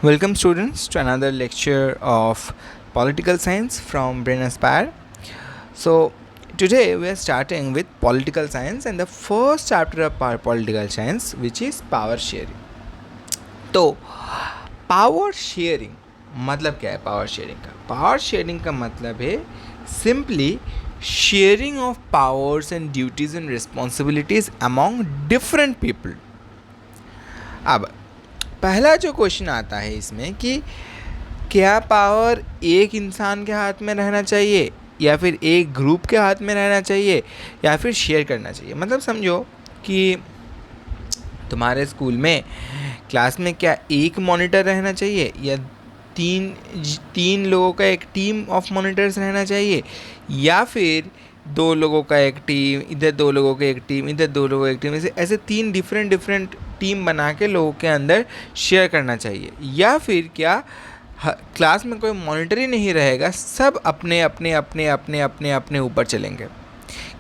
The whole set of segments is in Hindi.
Welcome, students, to another lecture of political science from Brain Aspire. So, today we are starting with political science and the first chapter of our political science, which is power sharing. तो पावर शेयरिंग मतलब क्या है? पावर शेयरिंग का मतलब है simply sharing of powers and duties and responsibilities among different people. अब पहला जो क्वेश्चन आता है इसमें कि क्या पावर एक इंसान के हाथ में रहना चाहिए या फिर एक ग्रुप के हाथ में रहना चाहिए या फिर शेयर करना चाहिए. मतलब समझो कि तुम्हारे स्कूल में क्लास में क्या एक मॉनिटर रहना चाहिए या तीन लोगों का एक टीम ऑफ मॉनिटर्स रहना चाहिए या फिर दो लोगों का एक टीम, इधर दो लोगों का एक टीम, इधर दो लोगों का एक टीम, ऐसे तीन डिफरेंट टीम बना के लोगों के अंदर शेयर करना चाहिए. या फिर क्या क्लास में कोई मॉनिटर ही नहीं रहेगा, सब अपने अपने अपने अपने अपने अपने ऊपर चलेंगे.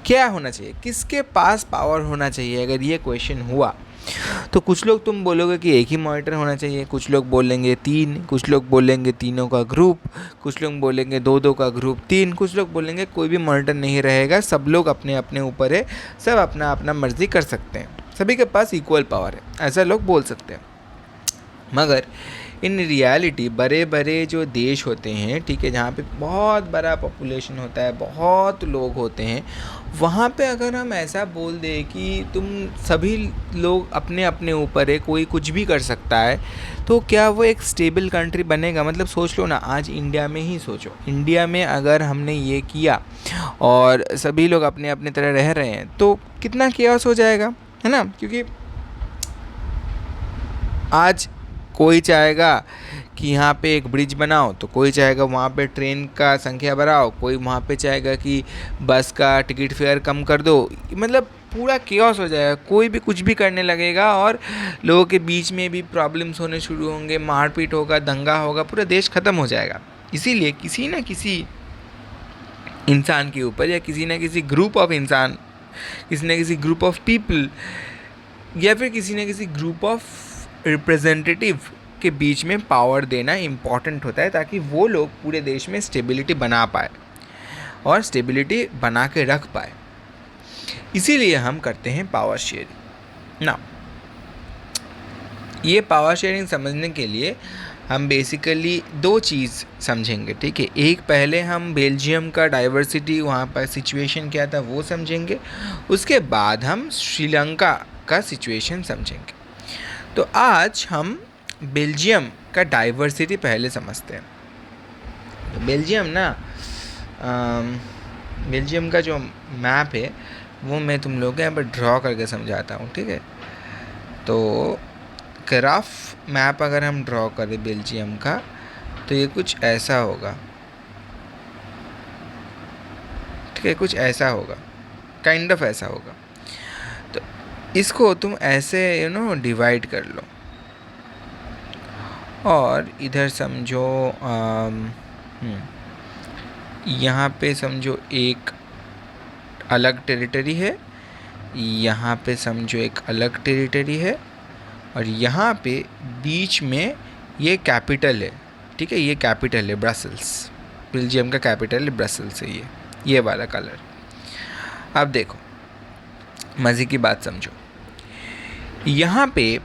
क्या होना चाहिए, किसके पास पावर होना चाहिए? अगर ये क्वेश्चन हुआ तो कुछ लोग तुम बोलोगे कि एक ही मॉनिटर होना चाहिए, कुछ लोग बोलेंगे तीन, कुछ लोग बोलेंगे तीनों का ग्रुप, कुछ लोग बोलेंगे दो का ग्रुप तीन, कुछ लोग बोलेंगे कोई भी मॉनिटर नहीं रहेगा, सब लोग अपने अपने ऊपर है, सब अपना अपना मर्जी कर सकते हैं, सभी के पास इक्वल पावर है, ऐसा लोग बोल सकते हैं. मगर इन रियलिटी बड़े बड़े जो देश होते हैं, ठीक है, जहाँ पे बहुत बड़ा पॉपुलेशन होता है, बहुत लोग होते हैं, वहाँ पे अगर हम ऐसा बोल दें कि तुम सभी लोग अपने अपने ऊपर है, कोई कुछ भी कर सकता है, तो क्या वो एक स्टेबल कंट्री बनेगा? मतलब सोच लो ना, आज इंडिया में ही सोचो, इंडिया में अगर हमने ये किया और सभी लोग अपने अपने तरह रह रहे हैं तो कितना केओस हो जाएगा, है ना? क्योंकि आज कोई चाहेगा कि यहाँ पे एक ब्रिज बनाओ, तो कोई चाहेगा वहाँ पे ट्रेन का संख्या बढ़ाओ, कोई वहाँ पे चाहेगा कि बस का टिकट फेयर कम कर दो. मतलब पूरा केओस हो जाएगा, कोई भी कुछ भी करने लगेगा और लोगों के बीच में भी प्रॉब्लम्स होने शुरू होंगे, मारपीट होगा, दंगा होगा, पूरा देश ख़त्म हो जाएगा. इसीलिए किसी न किसी इंसान के ऊपर या किसी न किसी ग्रुप ऑफ इंसान, किसी न किसी ग्रुप ऑफ पीपल या फिर किसी न किसी ग्रुप ऑफ रिप्रेजेंटेटिव के बीच में पावर देना इम्पॉर्टेंट होता है, ताकि वो लोग पूरे देश में स्टेबिलिटी बना पाए और स्टेबिलिटी बना के रख पाए. इसीलिए हम करते हैं पावर शेयरिंग. ना, ये पावर शेयरिंग समझने के लिए हम बेसिकली दो चीज़ समझेंगे, ठीक है. एक, पहले हम बेल्जियम का डाइवर्सिटी, वहाँ पर सिचुएशन क्या था वो समझेंगे. उसके बाद हम श्रीलंका का सिचुएशन समझेंगे. तो आज हम बेल्जियम का डाइवर्सिटी पहले समझते हैं. तो बेल्जियम का जो मैप है वो मैं तुम लोगों को यहाँ पर ड्रॉ करके समझाता हूँ, ठीक है. तो रफ मैप अगर हम ड्रॉ करें बेल्जियम का, तो ये कुछ ऐसा होगा, ठीक है, कुछ ऐसा होगा, काइंड ऑफ ऐसा होगा. तो इसको तुम ऐसे डिवाइड कर लो और इधर समझो यहाँ पे समझो एक अलग टेरिटरी है, यहाँ पे समझो एक अलग टेरिटरी है और यहाँ पे बीच में ये कैपिटल है, ठीक है. ये कैपिटल है ब्रसल्स, बेल्जियम का कैपिटल है ब्रसल्स है ये वाला कलर. अब देखो, मज़े की बात समझो, यहाँ पे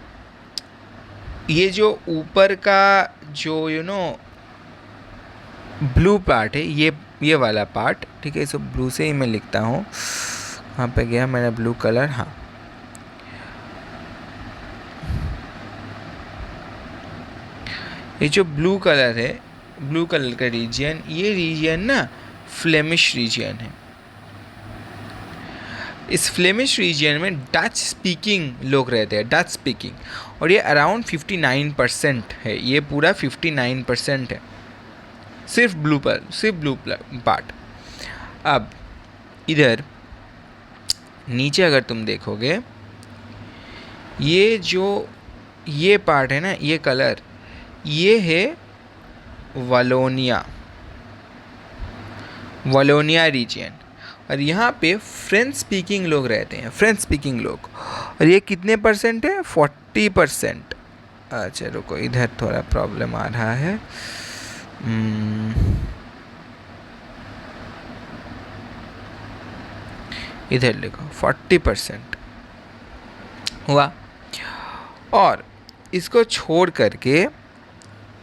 ये जो ऊपर का जो ब्लू पार्ट है, ये वाला पार्ट, ठीक है, इसको ब्लू से ही मैं लिखता हूँ. कहाँ पे गया मेरा ब्लू कलर? हाँ, ये जो ब्लू कलर है, ब्लू कलर का रीजन, ये रीजन ना फ्लेमिश रीजन है. इस फ्लेमिश रीजन में डच स्पीकिंग लोग रहते हैं, डच स्पीकिंग, और ये अराउंड 59% है, ये पूरा 59% है, सिर्फ ब्लू पार्ट. अब इधर नीचे अगर तुम देखोगे, ये पार्ट है ना, ये कलर, ये है वलोनिया रीजन, और यहाँ पे फ्रेंच स्पीकिंग लोग रहते हैं, फ्रेंच स्पीकिंग लोग, और ये कितने परसेंट है? 40%. अच्छा रुको, इधर थोड़ा प्रॉब्लम आ रहा है। इधर लिखो 40% हुआ। और इसको छोड़ करके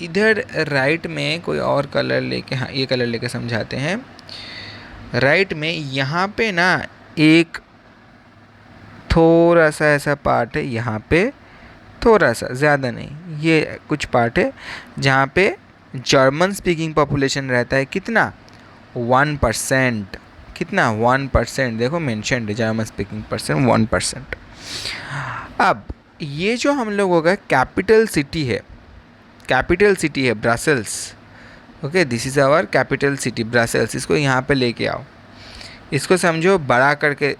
इधर राइट में कोई और कलर लेके, हाँ ये कलर लेके समझाते हैं। राइट में यहाँ पे ना एक थोड़ा सा ऐसा पार्ट है, यहाँ पे थोड़ा सा, ज़्यादा नहीं, ये कुछ पार्ट है जहाँ पे जर्मन स्पीकिंग पॉपुलेशन रहता है। कितना? 1%। कितना? 1%। देखो मेंशन जर्मन स्पीकिंग पर्सन 1%। अब ये जो हम लोगों का कैपिटल सिटी है Brussels. Okay, this is our capital city Brussels. इसको यहाँ पे लेके आओ, इसको समझो बड़ा करके।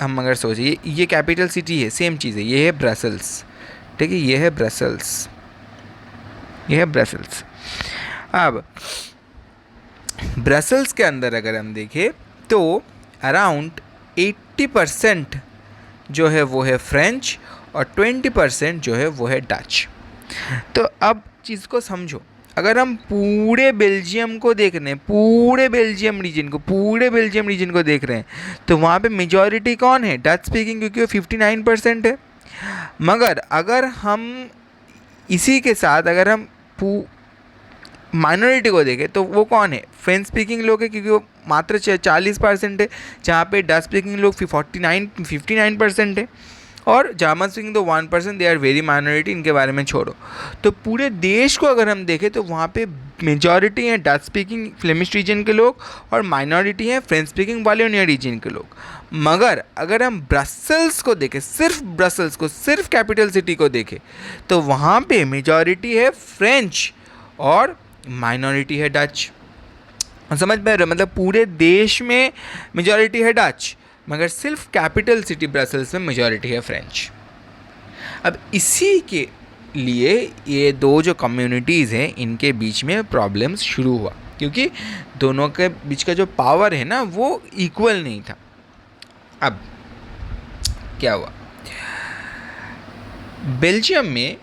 हम अगर सोचिए ये कैपिटल सिटी है, सेम चीज़ है, ये है ब्रसल्स, ठीक है, ये है ब्रसल्स, ये है ब्रसल्स। अब ब्रसल्स के अंदर अगर हम देखें तो अराउंड 80% जो है वो है फ्रेंच और 20% जो है वो है डच। तो अब चीज़ को समझो, अगर हम पूरे बेल्जियम को देख रहे हैं, पूरे बेल्जियम रीजन को देख रहे हैं, तो वहाँ पे मेजॉरिटी कौन है? डच स्पीकिंग, क्योंकि वो 59% है। मगर अगर हम इसी के साथ अगर हम माइनॉरिटी को देखें तो वो कौन है? फ्रेंच स्पीकिंग लोग है, क्योंकि वो मात्र 40% है, जहाँ पे डच स्पीकिंग लोग 59% है, और जर्मन स्पीकिंग तो 1%, दे आर वेरी माइनॉरिटी, इनके बारे में छोड़ो। तो पूरे देश को अगर हम देखें तो वहाँ पे मेजॉरिटी हैं डच स्पीकिंग फ्लेमिश रीजन के लोग और माइनॉरिटी हैं फ्रेंच स्पीकिंग वालोनिया रीजन के लोग। मगर अगर हम ब्रसल्स को देखें, सिर्फ ब्रसल्स को, सिर्फ कैपिटल सिटी को देखें, तो वहाँ पे मेजॉरिटी है फ्रेंच और माइनॉरिटी है डच। समझ में आ रहा है? मतलब पूरे देश में मेजॉरिटी है डच, मगर सिर्फ कैपिटल सिटी ब्रसल्स में मेजॉरिटी है फ्रेंच। अब इसी के लिए ये दो जो कम्युनिटीज़ हैं इनके बीच में प्रॉब्लम्स शुरू हुआ, क्योंकि दोनों के बीच का जो पावर है ना वो इक्वल नहीं था। अब क्या हुआ? बेल्जियम में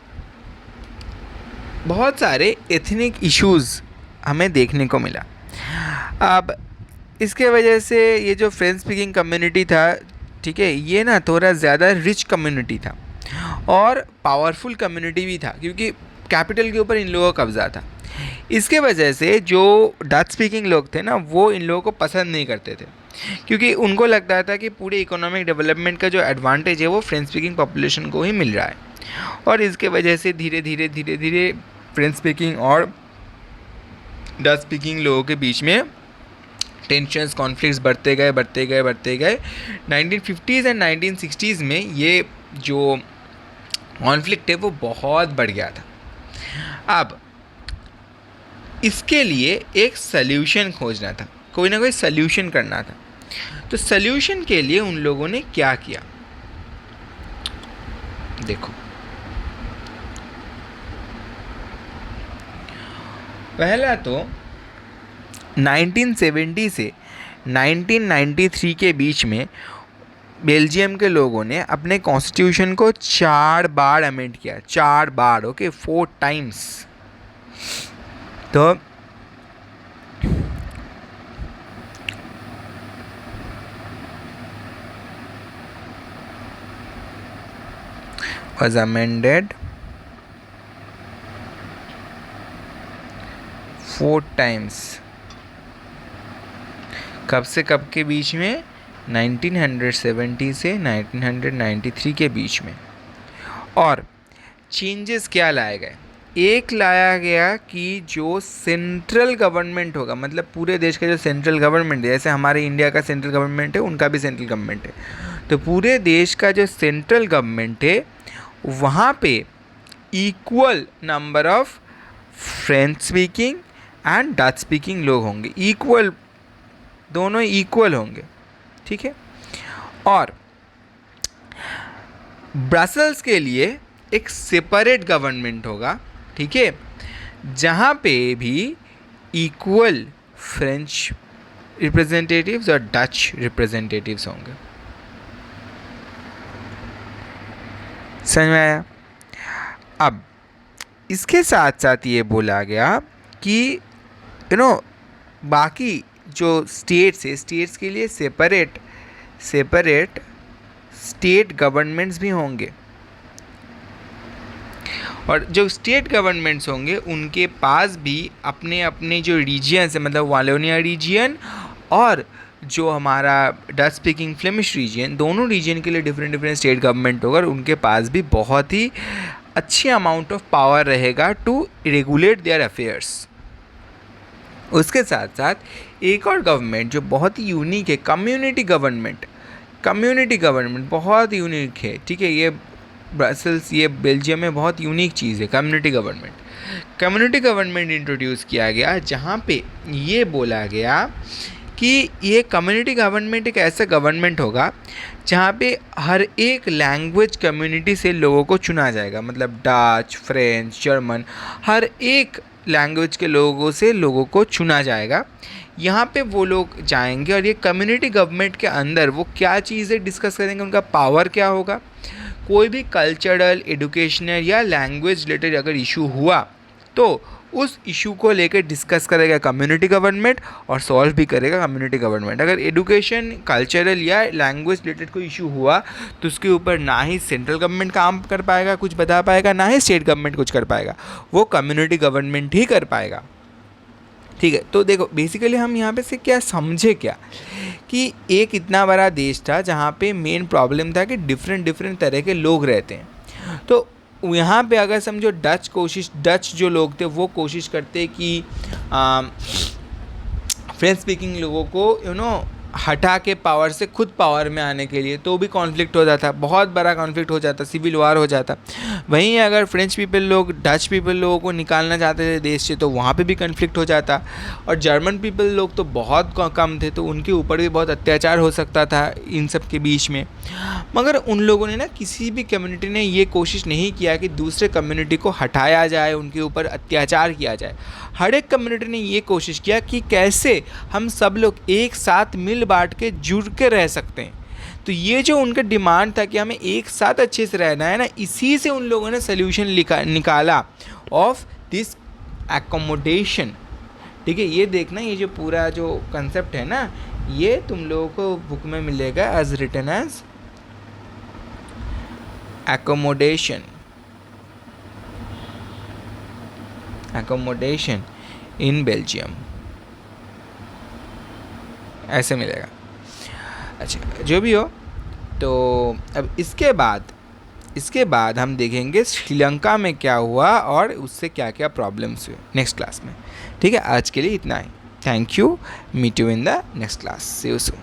बहुत सारे एथनिक इश्यूज़ हमें देखने को मिला। अब इसके वजह से ये जो फ्रेंच स्पीकिंग कम्युनिटी था, ठीक है, ये ना थोड़ा ज़्यादा रिच कम्युनिटी था और पावरफुल कम्युनिटी भी था, क्योंकि कैपिटल के ऊपर इन लोगों का कब्जा था। इसके वजह से जो डच स्पीकिंग लोग थे ना वो इन लोगों को पसंद नहीं करते थे, क्योंकि उनको लगता था कि पूरे इकोनॉमिक डेवलपमेंट का जो एडवांटेज है वो फ्रेंच स्पीकिंग पॉपुलेशन को ही मिल रहा है। और इसके वजह से धीरे धीरे फ्रेंच स्पीकिंग और डच स्पीकिंग लोगों के बीच में टेंशन्स, कॉन्फ्लिक्ट्स बढ़ते गए। 1950s एंड 1960s में ये जो कॉन्फ्लिक्ट है वो बहुत बढ़ गया था। अब इसके लिए एक सल्यूशन खोजना था, कोई ना कोई सल्यूशन करना था। तो सल्यूशन के लिए उन लोगों ने क्या किया, देखो। पहला तो 1970 से 1993 के बीच में बेल्जियम के लोगों ने अपने कॉन्स्टिट्यूशन को 4 बार अमेंड किया, 4 बार, ओके, 4 टाइम्स। तो was amended 4 टाइम्स। कब से कब के बीच में? 1970 से 1993 के बीच में। और चेंजेस क्या लाए गए? एक लाया गया कि जो सेंट्रल गवर्नमेंट होगा, मतलब पूरे देश का जो सेंट्रल गवर्नमेंट है, जैसे हमारे इंडिया का सेंट्रल गवर्नमेंट है, उनका भी सेंट्रल गवर्नमेंट है, तो पूरे देश का जो सेंट्रल गवर्नमेंट है वहाँ पे equal number of French speaking and Dutch speaking लोग होंगे, इक्वल, दोनों इक्वल होंगे, ठीक है। और ब्रसल्स के लिए एक सेपरेट गवर्नमेंट होगा, ठीक है, जहाँ पे भी इक्वल फ्रेंच रिप्रेजेंटेटिव्स और डच रिप्रेजेंटेटिव्स होंगे। समझ में आया? अब इसके साथ साथ ये बोला गया कि बाकी जो स्टेट्स है, स्टेट्स के लिए सेपरेट स्टेट गवर्नमेंट्स भी होंगे, और जो स्टेट गवर्नमेंट्स होंगे उनके पास भी अपने अपने जो रीजियंस है, मतलब वालोनिया रीजियन और जो हमारा डच स्पीकिंग फ्लेमिश रीजन, दोनों रीजन के लिए डिफरेंट स्टेट गवर्नमेंट होगा, और उनके पास भी बहुत ही अच्छी अमाउंट ऑफ पावर रहेगा टू रेगुलेट देयर अफेयर्स। उसके साथ साथ एक और गवर्नमेंट जो बहुत ही यूनिक है, कम्युनिटी गवर्नमेंट बहुत यूनिक है, ठीक है। ये ब्रसेल्स, ये बेल्जियम में बहुत यूनिक चीज़ है कम्युनिटी गवर्नमेंट इंट्रोड्यूस किया गया, जहाँ पे ये बोला गया कि ये कम्युनिटी गवर्नमेंट एक ऐसा गवर्नमेंट होगा जहाँ पे हर एक लैंग्वेज कम्युनिटी से लोगों को चुना जाएगा, मतलब डच, फ्रेंच, जर्मन, हर एक लैंग्वेज के लोगों को चुना जाएगा। यहाँ पे वो लोग जाएंगे और ये कम्युनिटी गवर्नमेंट के अंदर वो क्या चीज़ें डिस्कस करेंगे, उनका पावर क्या होगा, कोई भी कल्चरल, एडुकेशनल या लैंग्वेज रिलेटेड अगर इशू हुआ तो उस इशू को लेकर डिस्कस करेगा कम्युनिटी गवर्नमेंट और सॉल्व भी करेगा कम्युनिटी गवर्नमेंट। अगर एडुकेशन, कल्चरल या लैंग्वेज रिलेटेड कोई इशू हुआ तो उसके ऊपर ना ही सेंट्रल गवर्नमेंट काम कर पाएगा, कुछ बता पाएगा, ना ही स्टेट गवर्नमेंट कुछ कर पाएगा, वो कम्युनिटी गवर्नमेंट ही कर पाएगा, ठीक है। तो देखो बेसिकली हम यहाँ पे से क्या समझे, क्या कि एक इतना बड़ा देश था जहाँ पे मेन प्रॉब्लम था कि डिफरेंट तरह के लोग रहते हैं। तो यहाँ पे अगर समझो डच जो लोग थे वो कोशिश करते कि फ्रेंच स्पीकिंग लोगों को हटा के पावर से खुद पावर में आने के लिए, तो भी कॉन्फ्लिक्ट हो जाता, बहुत बड़ा कॉन्फ्लिक्ट हो जाता, सिविल वार हो जाता। वहीं अगर फ्रेंच पीपल लोग डच पीपल लोगों को निकालना चाहते थे देश से तो वहाँ पे भी कॉन्फ्लिक्ट हो जाता, और जर्मन पीपल लोग तो बहुत कम थे तो उनके ऊपर भी बहुत अत्याचार हो सकता था इन सब के बीच में। मगर उन लोगों ने ना, किसी भी कम्युनिटी ने ये कोशिश नहीं किया कि दूसरे कम्युनिटी को हटाया जाए, उनके ऊपर अत्याचार किया जाए। हर एक कम्युनिटी ने ये कोशिश किया कि कैसे हम सब लोग एक साथ मिल बांट के जुड़ के रह सकते हैं। तो ये जो उनका डिमांड था कि हमें एक साथ अच्छे से रहना है ना, इसी से उन लोगों ने सोल्यूशन निकाला ऑफ दिस एकोमोडेशन, ठीक है। ये देखना, ये जो पूरा जो कंसेप्ट है ना, ये तुम लोगों को बुक में मिलेगा as written as accommodation in Belgium, ऐसे मिलेगा। अच्छा, जो भी हो, तो अब इसके बाद हम देखेंगे श्रीलंका में क्या हुआ और उससे क्या क्या प्रॉब्लम्स हुए नेक्स्ट क्लास में, ठीक है। आज के लिए इतना ही, thank you, meet you in the next class, see you soon.